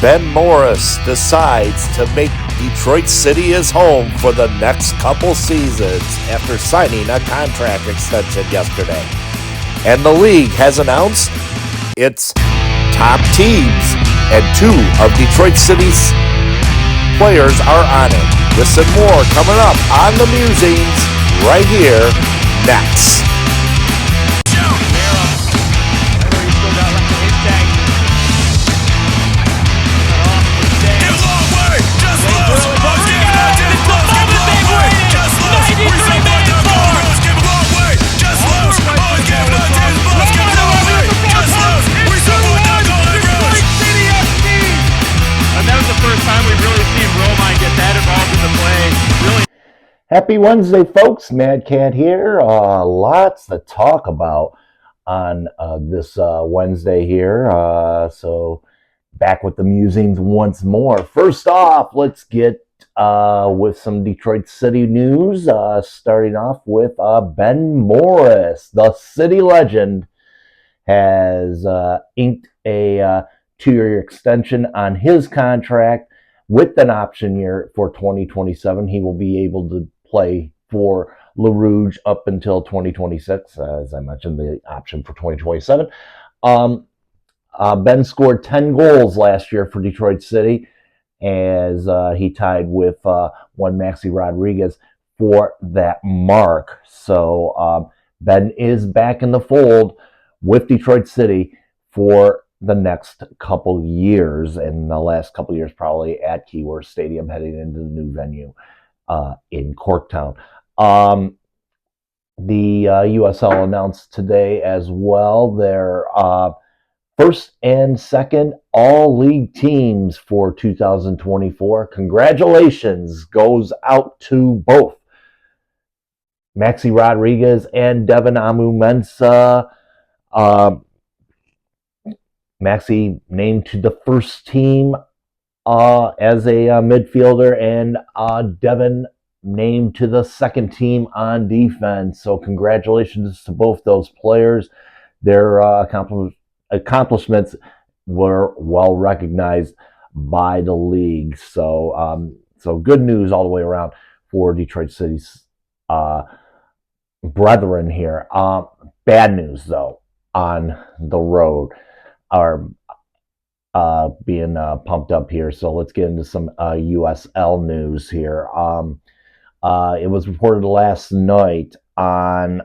Ben Morris decides to make Detroit City his home for the next couple seasons after signing a contract extension yesterday. And the league has announced its top teams, and two of Detroit City's players are on it. This and more coming up on the Musings right here next. Happy Wednesday, folks. Madcat here. Lots to talk about on this Wednesday here. So back with the Musings once more. First off, let's get with some Detroit City news. Starting off with Ben Morris, the city legend, has inked a 2-year extension on his contract with an option year for 2027. He will be able to play for Le Rouge up until 2026, as I mentioned, the option for 2027. Ben scored 10 goals last year for Detroit City, as he tied with one Maxi Rodriguez for that mark. So Ben is back in the fold with Detroit City for the next couple years, and the last couple years probably at Keyworth Stadium, heading into the new venue in Corktown. The USL announced today as well their first and second all-league teams for 2024. Congratulations goes out to both Maxi Rodriguez and Devin Amu-Mensah. Maxi named to the first team as a midfielder, and Devin named to the second team on defense. So congratulations to both those players. Their accomplishments were well recognized by the league. So good news all the way around for Detroit City's brethren here. Bad news, though, on the road are being pumped up here. So let's get into some USL news here. It was reported last night on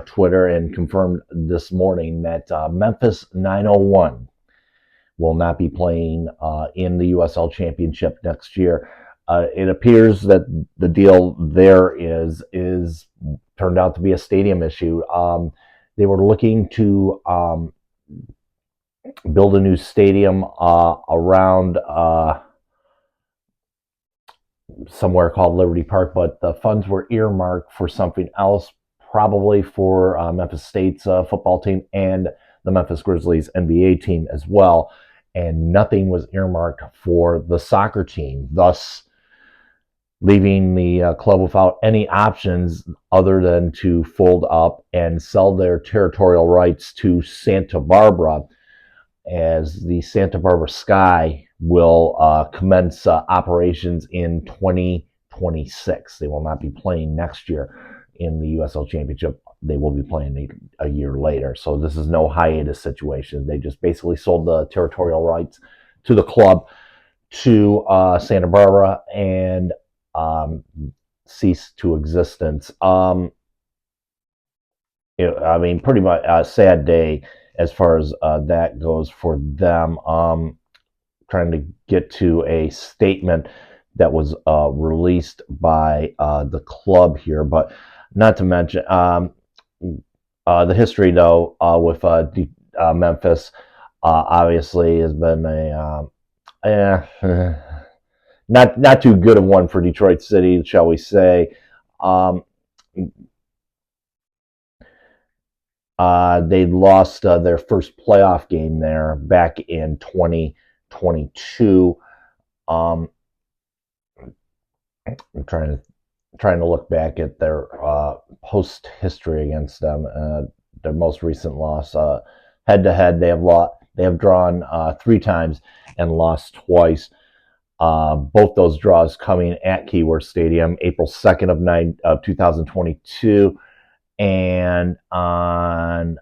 Twitter and confirmed this morning that Memphis 901 will not be playing in the USL Championship next year. It appears that the deal there is turned out to be a stadium issue. They were looking to build a new stadium around somewhere called Liberty Park, but the funds were earmarked for something else, probably for Memphis State's football team and the Memphis Grizzlies NBA team as well, and nothing was earmarked for the soccer team, thus leaving the club without any options other than to fold up and sell their territorial rights to Santa Barbara, as the Santa Barbara Sky will commence operations in 2026. They will not be playing next year in the USL Championship. They will be playing a year later. So this is no hiatus situation. They just basically sold the territorial rights to the club to Santa Barbara and ceased to existence. Pretty much a sad day as far as that goes for them. Trying to get to a statement that was released by the club here, but not to mention the history, though, with Memphis obviously has been a not too good of one for Detroit City, shall we say. They lost their first playoff game there back in 2022. I'm trying to look back at their post history against them. Their most recent loss, head to head, they have They have drawn 3 times and lost twice. Both those draws coming at Keyworth Stadium, April 2nd of 2022, and on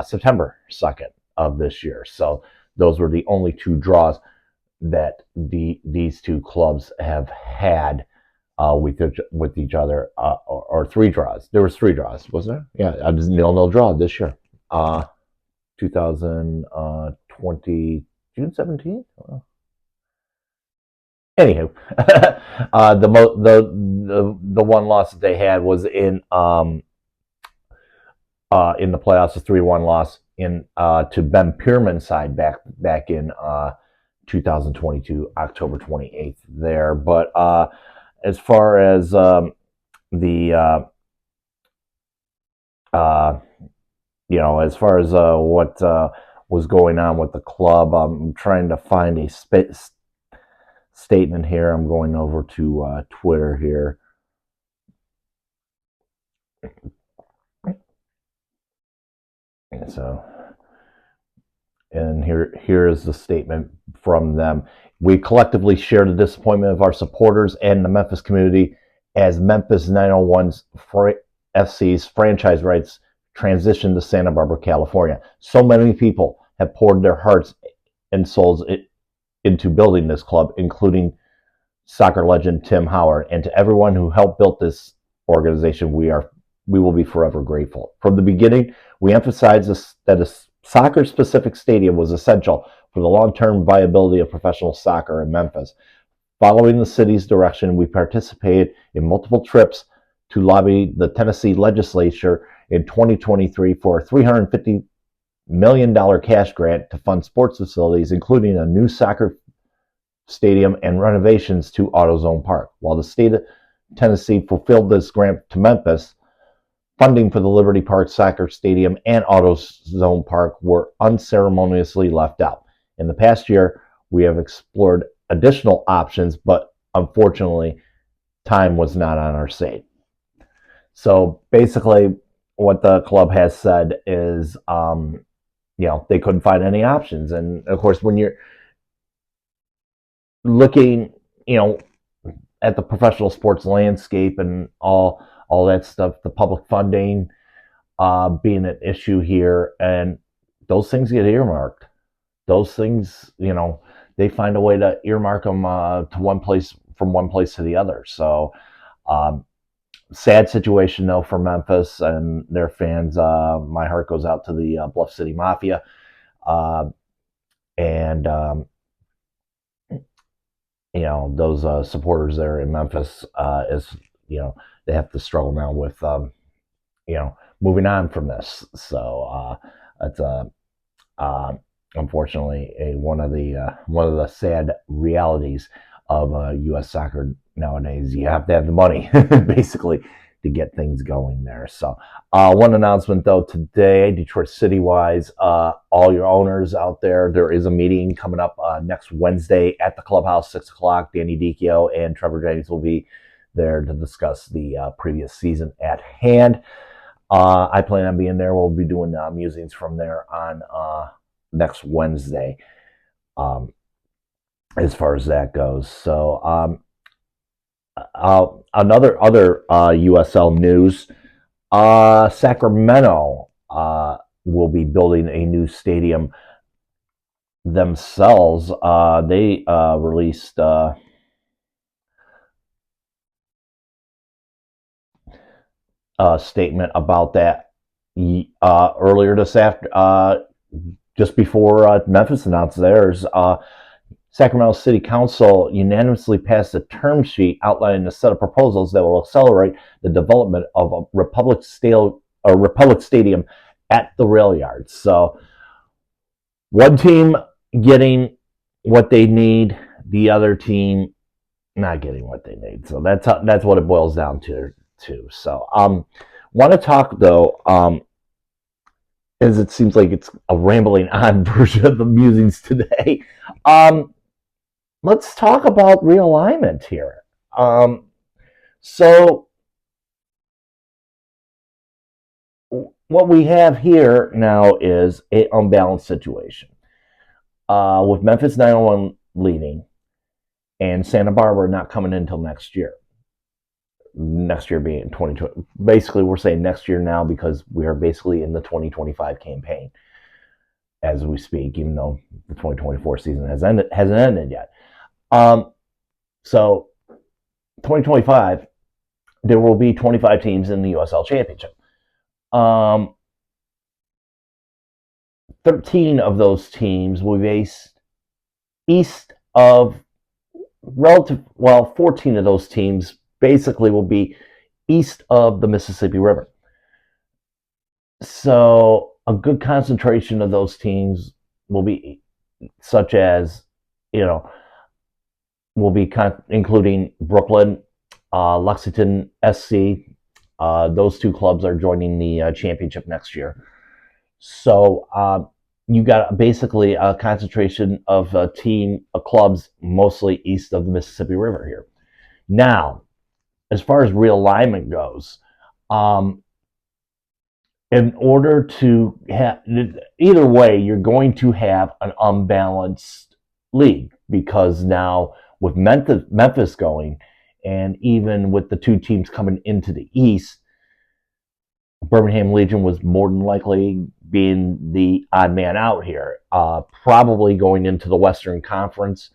September 2nd of this year. So those were the only 2 draws that these 2 clubs have had with each other, or 3 draws. There was 3 draws, wasn't there? Yeah, a 0-0 draw this year. 2020, June 17th. Anywho, the one loss that they had was in the playoffs, a 3-1 loss to Ben Pierman's side back in 2022, October 28th there. But as far as the as far as what was going on with the club, I'm trying to find a statement here. I'm going over to Twitter here. And so, and here is the statement from them. We collectively share the disappointment of our supporters and the Memphis community as Memphis 901's FC's franchise rights transition to Santa Barbara, California. So many people have poured their hearts and souls into building this club, including soccer legend Tim Howard, and to everyone who helped build this organization. We will be forever grateful. From the beginning, we emphasized that a soccer-specific stadium was essential for the long-term viability of professional soccer in Memphis. Following the city's direction, we participated in multiple trips to lobby the Tennessee legislature in 2023 for a $350 million cash grant to fund sports facilities, including a new soccer stadium and renovations to AutoZone Park. While the state of Tennessee fulfilled this grant to Memphis, funding for the Liberty Park Soccer Stadium and AutoZone Park were unceremoniously left out. In the past year, we have explored additional options, but unfortunately, time was not on our side. So basically, what the club has said is, they couldn't find any options. And of course, when you're looking, at the professional sports landscape and all that stuff, the public funding being an issue here, and those things get earmarked. Those things, they find a way to earmark them to one place, from one place to the other. So sad situation though for Memphis and their fans. My heart goes out to the Bluff City Mafia, and those supporters there in Memphis, they have to struggle now with moving on from this. So it's unfortunately one of the sad realities of U.S. soccer nowadays. You have to have the money basically to get things going there. So one announcement though today, Detroit City wise, all your owners out there is a meeting coming up next Wednesday at the clubhouse, 6:00. Danny Dicchio and Trevor Jennings will be there to discuss the previous season at hand. I plan on being there. We'll be doing musings from there on next Wednesday, as far as that goes. So other USL news, Sacramento will be building a new stadium themselves. They released a statement about that earlier this after, just before Memphis announced theirs. Sacramento City Council unanimously passed a term sheet outlining a set of proposals that will accelerate the development of a Republic Stadium at the rail yard. So one team getting what they need, the other team not getting what they need. So that's what it boils down to. So want to talk though, as it seems like it's a rambling on version of the musings today. Let's talk about realignment here. So what we have here now is an unbalanced situation. with Memphis 901 leaving and Santa Barbara not coming in until next year. Next year being 2020. Basically, we're saying next year now because we are basically in the 2025 campaign as we speak, even though the 2024 season hasn't ended yet. So 2025, there will be 25 teams in the USL Championship. 13 of those teams will be based east of 14 of those teams basically will be east of the Mississippi River. So a good concentration of those teams will be such as, will be including Brooklyn, Lexington SC. Those two clubs are joining the championship next year. So you got basically a concentration of clubs mostly east of the Mississippi River here. Now, as far as realignment goes, in order to have either way, you're going to have an unbalanced league because now with Memphis going, and even with the two teams coming into the East, Birmingham Legion was more than likely being the odd man out here, probably going into the Western Conference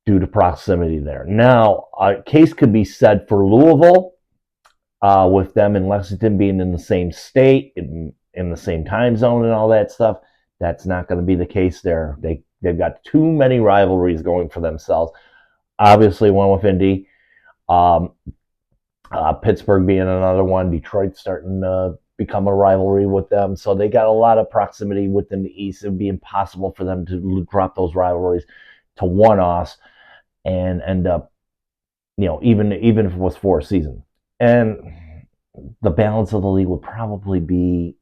due to proximity there. Now, a case could be said for Louisville, with them and Lexington being in the same state, in the same time zone and all that stuff. That's not going to be the case there. They've got too many rivalries going for themselves. Obviously, one with Indy. Pittsburgh being another one. Detroit's starting to become a rivalry with them. So they got a lot of proximity within the East. It would be impossible for them to drop those rivalries to one-offs and end up, even if it was for a season. And the balance of the league would probably be,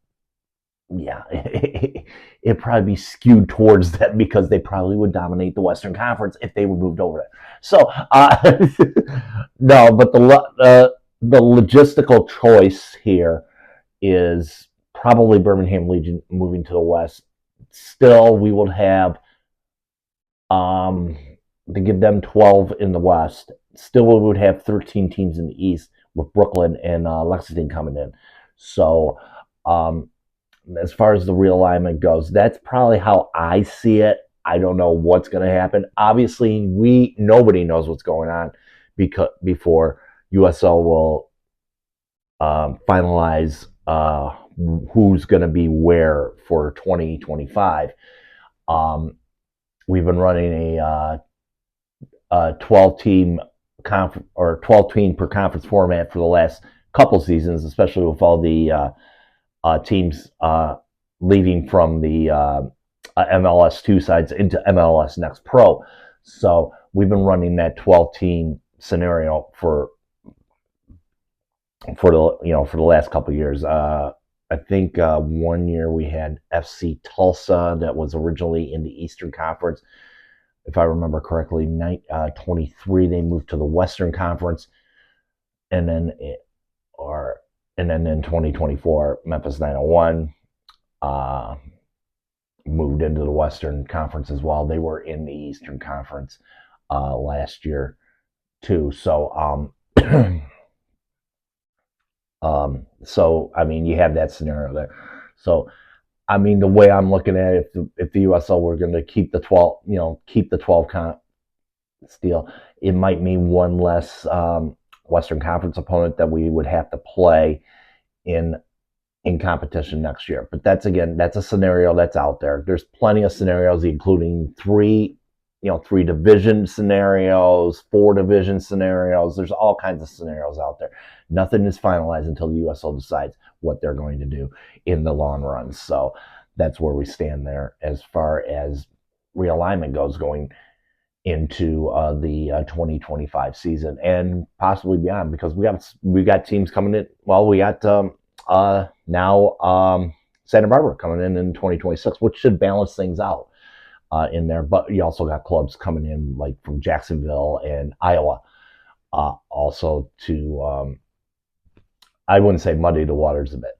it'd probably be skewed towards that because they probably would dominate the Western Conference if they were moved over there. So, no, but the logistical choice here is probably Birmingham Legion moving to the West. Still, we would have to give them 12 in the West. Still, we would have 13 teams in the East with Brooklyn and Lexington coming in. So, as far as the realignment goes, that's probably how I see it. I don't know what's going to happen. Obviously, nobody knows what's going on before USL will finalize who's going to be where for 2025. We've been running a 12-team 12 team per conference format for the last couple seasons, especially with all the teams leaving from the MLS2 sides into MLS Next Pro. So we've been running that 12-team scenario for the last couple of years. I think 1 year we had FC Tulsa that was originally in the Eastern Conference. If I remember correctly, 23 they moved to the Western Conference, and then in 2024 Memphis 901 moved into the Western Conference as well. They were in the Eastern Conference last year too. So so I mean you have that scenario there. So I mean, the way I'm looking at it, if the USL were going to keep the 12 deal, it might mean one less Western Conference opponent that we would have to play in competition next year. But that's a scenario that's out there. There's plenty of scenarios, including three division scenarios, 4 division scenarios. There's all kinds of scenarios out there. Nothing is finalized until the USL decides what they're going to do in the long run. So that's where we stand there as far as realignment goes going into the 2025 season and possibly beyond, because we got teams coming in. Well, we got now Santa Barbara coming in 2026, which should balance things out in there. But you also got clubs coming in like from Jacksonville and Iowa, also to I wouldn't say muddy the waters a bit.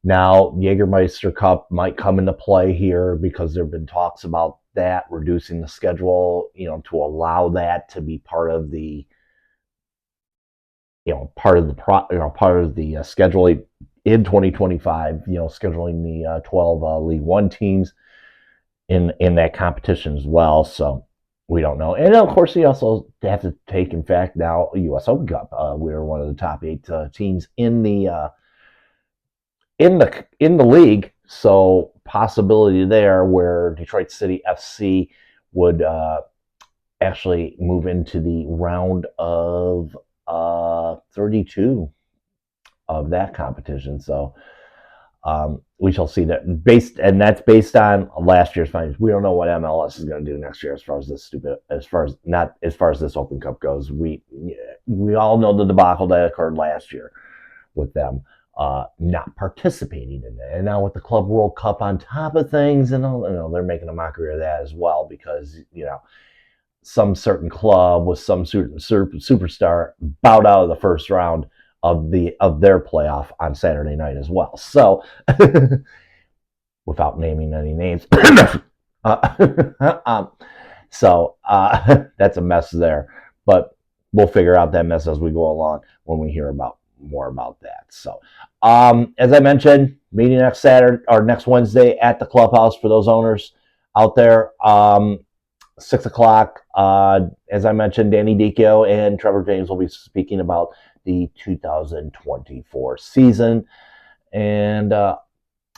Now, Jägermeister Cup might come into play here because there have been talks about that, reducing the schedule, to allow that to be part of the part of the scheduling in 2025. Scheduling the 12 League One teams in that competition as well. So we don't know, and of course we also have to take, in fact, now U.S. Open Cup. We're one of the top 8 teams in the league. So possibility there where Detroit City FC would actually move into the round of 32 of that competition. So we shall see that. That's based on last year's findings. We don't know what MLS is going to do next year as far as this this Open Cup goes. We all know the debacle that occurred last year with them not participating in it, and now with the Club World Cup on top of things, and they're making a mockery of that as well, because some certain club with some certain superstar bowed out of the first round of their playoff on Saturday night as well. So, without naming any names, so that's a mess there. But we'll figure out that mess as we go along when we hear more about that. So, as I mentioned, meeting next Saturday or next Wednesday at the clubhouse for those owners out there. 6 o'clock. As I mentioned, Danny Dicio and Trevor James will be speaking about the 2024 season. And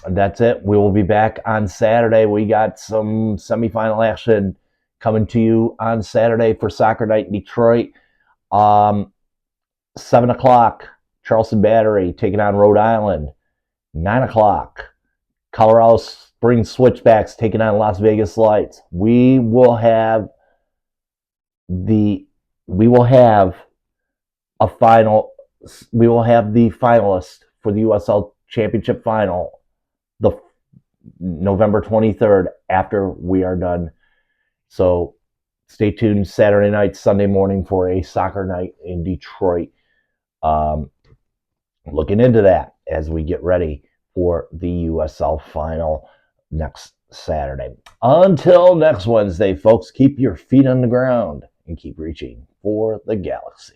that's it. We will be back on Saturday. We got some semifinal action coming to you on Saturday for Soccer Night in Detroit. 7 o'clock, Charleston Battery taking on Rhode Island. 9 o'clock, Colorado Springs Switchbacks taking on Las Vegas Lights. We will have the finalists for the USL Championship Final the November 23rd after we are done. So stay tuned Saturday night, Sunday morning for a soccer night in Detroit. Looking into that as we get ready for the USL Final next Saturday. Until next Wednesday, folks, keep your feet on the ground and keep reaching for the galaxy.